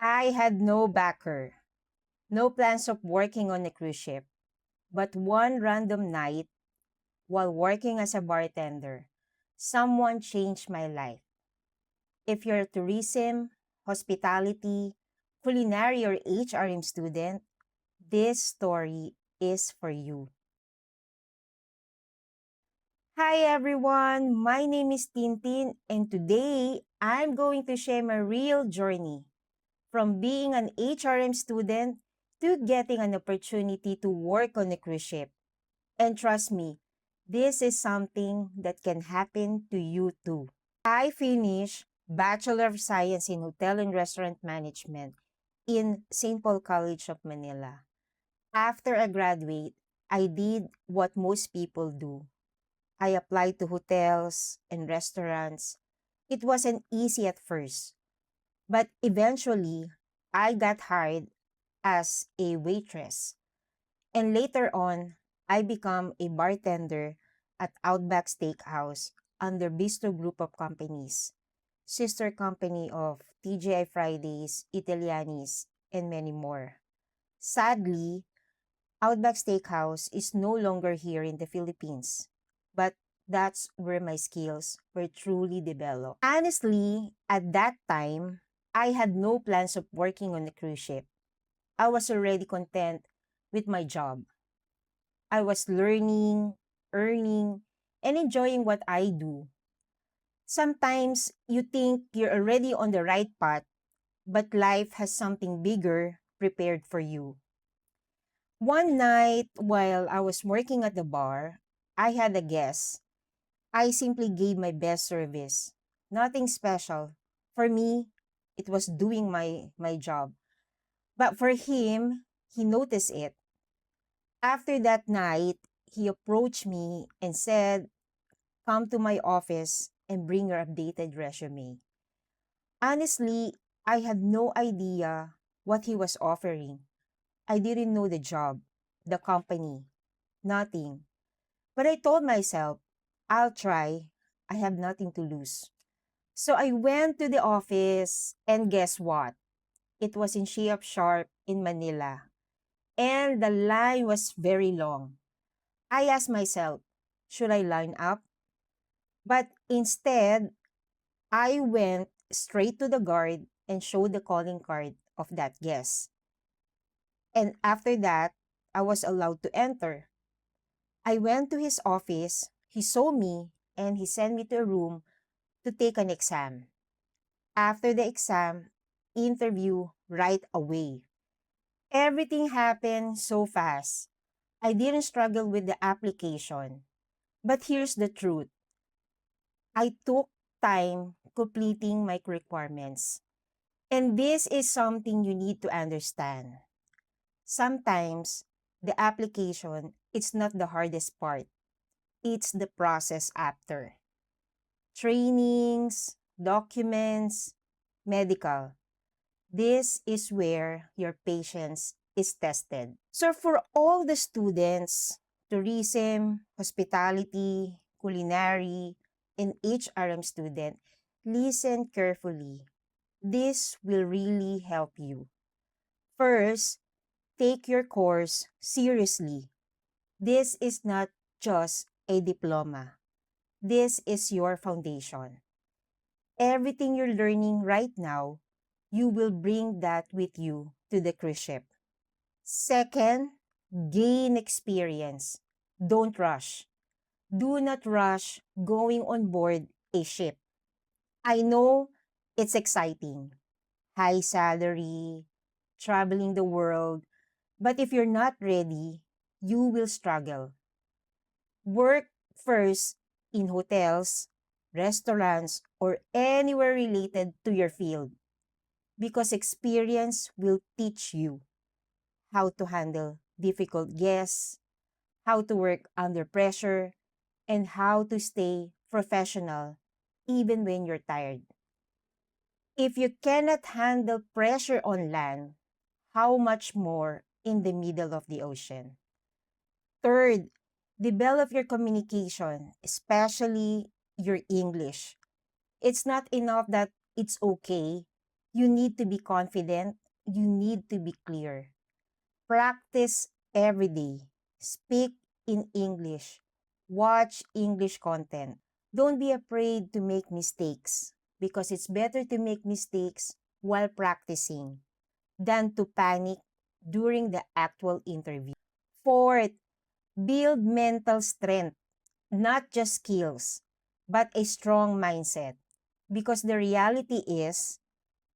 I had no backer, no plans of working on a cruise ship. But one random night, while working as a bartender, someone changed my life. If you're a tourism, hospitality, culinary, or HRM student, this story is for you. Hi everyone, my name is Tintin, and today I'm going to share my real journey from being an HRM student to getting an opportunity to work on a cruise ship. And trust me, this is something that can happen to you too. I finished Bachelor of Science in Hotel and Restaurant Management in St. Paul College of Manila. After I graduate, I did what most people do. I applied to hotels and restaurants. It wasn't easy at first, but eventually I got hired as a waitress. And later on, I become a bartender at Outback Steakhouse under Bistro Group of Companies, sister company of TGI Fridays, Italianis, and many more. Sadly, Outback Steakhouse is no longer here in the Philippines, but that's where my skills were truly developed. Honestly, at that time, I had no plans of working on a cruise ship. I was already content with my job. I was learning, earning, and enjoying what I do. Sometimes you think you're already on the right path, but life has something bigger prepared for you. One night, while I was working at the bar, I had a guest. I simply gave my best service. Nothing special. For me, it was doing my job. But for him, he noticed it. After that night, he approached me and said, "Come to my office and bring your updated resume." Honestly, I had no idea what he was offering. I didn't know the job, the company, nothing. But I told myself, I'll try. I have nothing to lose. So I went to the office, and guess what? It was in Sheop Sharp in Manila. And the line was very long. I asked myself, should I line up? But instead, I went straight to the guard and showed the calling card of that guest. And after that, I was allowed to enter. I went to his office, he saw me, and he sent me to a room to take an exam. After the exam, interview right away. Everything happened so fast. I didn't struggle with the application. But here's the truth. I took time completing my requirements. And this is something you need to understand. Sometimes the application it's not the hardest part. It's the process after. Trainings, documents, medical. This is where your patience is tested. So for all the students, tourism, hospitality, culinary, and HRM student, listen carefully. This will really help you. First, take your course seriously. This is not just a diploma. This is your foundation. Everything you're learning right now, you will bring that with you to the cruise ship. Second, gain experience. Don't rush. Do not rush going on board a ship. I know it's exciting. High salary, traveling the world, but if you're not ready, you will struggle. Work first in hotels, restaurants, or anywhere related to your field because experience will teach you how to handle difficult guests, how to work under pressure, and how to stay professional even when you're tired. If you cannot handle pressure on land, how much more in the middle of the ocean? Third, develop your communication, especially your English. It's not enough that it's okay. You need to be confident. You need to be clear. Practice every day. Speak in English. Watch English content. Don't be afraid to make mistakes because it's better to make mistakes while practicing than to panic during the actual interview. Fourth, build mental strength, not just skills, but a strong mindset. Because the reality is,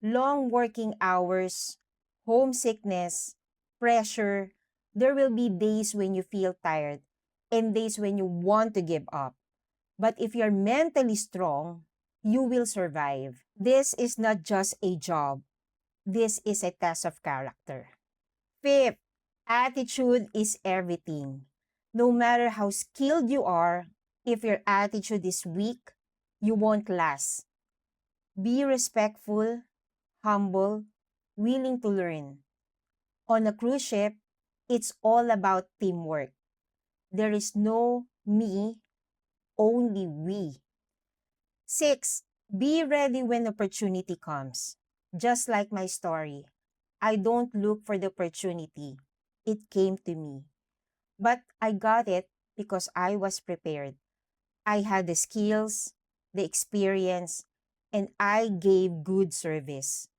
long working hours, homesickness, pressure, there will be days when you feel tired and days when you want to give up. But if you're mentally strong, you will survive. This is not just a job, this is a test of character. Fifth, attitude is everything. No matter how skilled you are, if your attitude is weak, you won't last. Be respectful, humble, willing to learn. On a cruise ship, it's all about teamwork. There is no me, only we. Six, be ready when opportunity comes. Just like my story, I don't look for the opportunity. It came to me. But I got it because I was prepared. I had the skills, the experience, and I gave good service.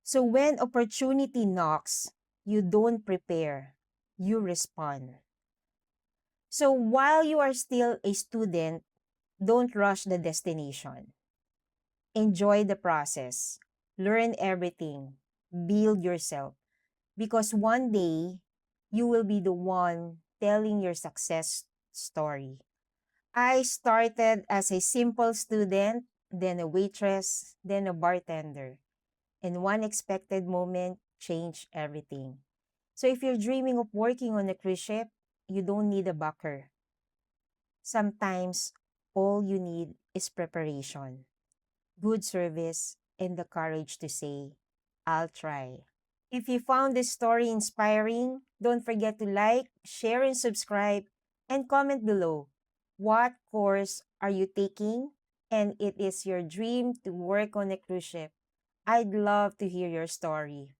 So when opportunity knocks, you don't prepare, you respond. So while you are still a student, don't rush the destination. Enjoy the process. Learn everything. Build yourself. Because one day, you will be the one telling your success story. I started as a simple student, then a waitress, then a bartender. And one expected moment changed everything. So if you're dreaming of working on a cruise ship, you don't need a backer. Sometimes all you need is preparation, good service, and the courage to say, I'll try. If you found this story inspiring, don't forget to like, share, and subscribe, and comment below. What course are you taking? And it is your dream to work on a cruise ship. I'd love to hear your story.